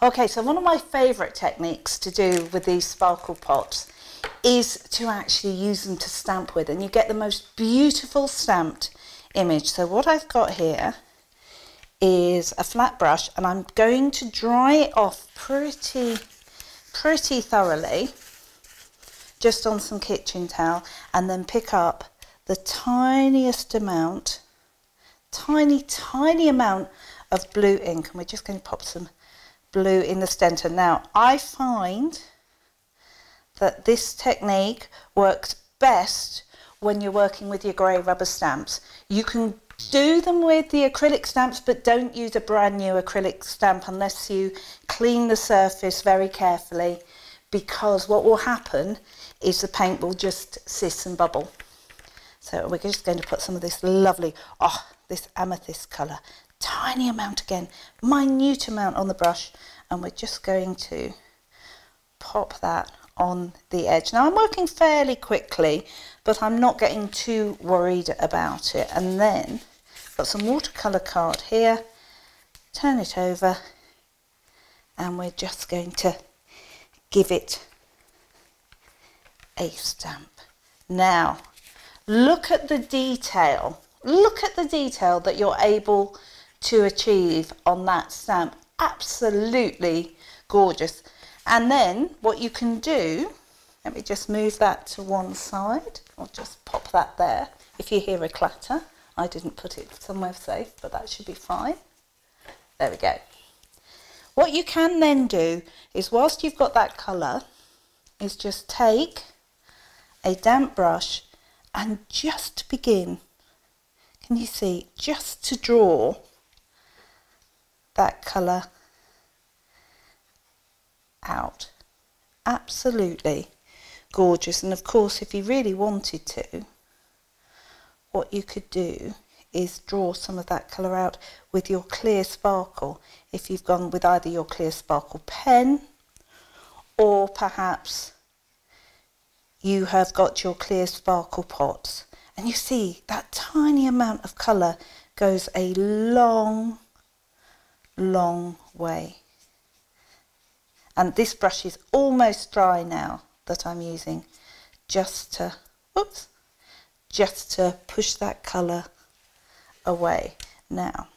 Okay, so one of my favourite techniques to do with these sparkle pots is to actually use them to stamp with, and you get the most beautiful stamped image. So what I've got here is a flat brush, and I'm going to dry it off pretty thoroughly just on some kitchen towel, and then pick up the tiniest amount, tiny amount of blue ink, and we're just going to pop some blue in the centre. Now I find that this technique works best when you're working with your grey rubber stamps. You can do them with the acrylic stamps, but don't use a brand new acrylic stamp unless you clean the surface very carefully, because what will happen is the paint will just sis and bubble. So we're just going to put some of this lovely, this amethyst colour, tiny amount again, minute amount on the brush, and we're just going to pop that on the edge. Now I'm working fairly quickly, but I'm not getting too worried about it. And then got some watercolour card here, turn it over, and we're just going to give it a stamp. Now look at the detail, that you're able to achieve on that stamp. Absolutely gorgeous. And then what you can do, let me just move that to one side, I'll just pop that there. If you hear a clatter, I didn't put it somewhere safe, but that should be fine. There we go. What you can then do is, whilst you've got that colour, is just take a damp brush and just begin, can you see, just to draw that colour out. Absolutely gorgeous. And of course, if you really wanted to, what you could do is draw some of that colour out with your clear sparkle, if you've gone with either your clear sparkle pen, or perhaps you have got your clear sparkle pots, and you see that tiny amount of colour goes a long way. And this brush is almost dry now that I'm using, just to push that colour away. Now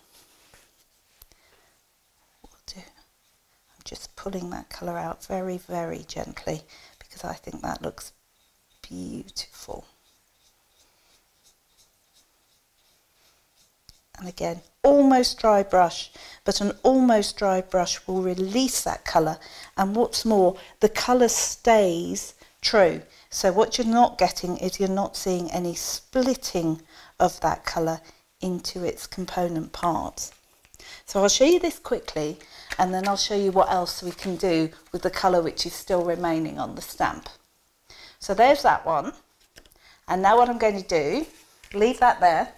what I'll do, I'm just pulling that colour out very gently, because I think that looks beautiful. And again, almost dry brush, but an almost dry brush will release that colour, and what's more, the colour stays true. So what you're not getting is, you're not seeing any splitting of that colour into its component parts. So I'll show you this quickly, and then I'll show you what else we can do with the colour which is still remaining on the stamp. So there's that one, and now what I'm going to do, leave that there,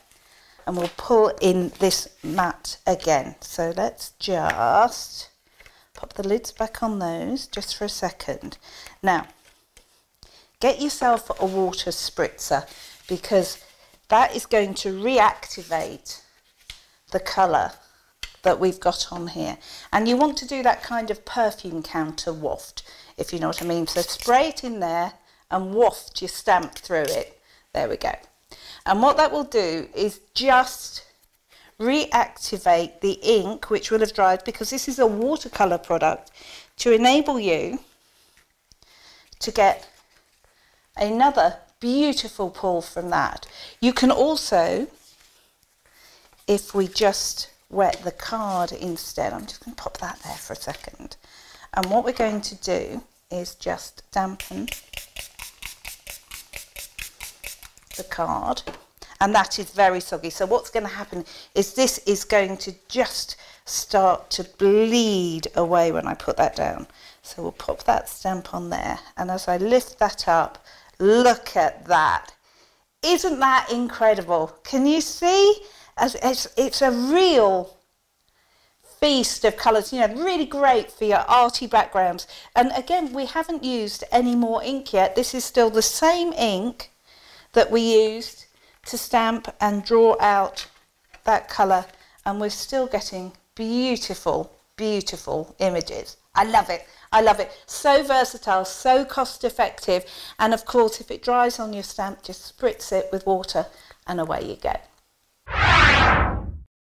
and we'll pull in this mat again. So let's just pop the lids back on those just for a second. Now get yourself a water spritzer, because that is going to reactivate the colour that we've got on here, and you want to do that kind of perfume counter waft, if you know what I mean. So spray it in there and waft your stamp through it. There we go. And what that will do is just reactivate the ink, which will have dried, because this is a watercolour product, to enable you to get another beautiful pull from that. You can also, if we just wet the card instead, I'm just going to pop that there for a second, and what we're going to do is just dampen the card, and that is very soggy. So what's going to happen is this is going to just start to bleed away when I put that down. So we'll pop that stamp on there, and as I lift that up, look at that. Isn't that incredible? Can you see? As it's a real feast of colours, you know, really great for your arty backgrounds. And again, we haven't used any more ink yet. This is still the same ink that we used to stamp and draw out that colour, and we're still getting beautiful beautiful images. I love it. I love it. So versatile, so cost effective. And of course, if it dries on your stamp, just spritz it with water and away you go.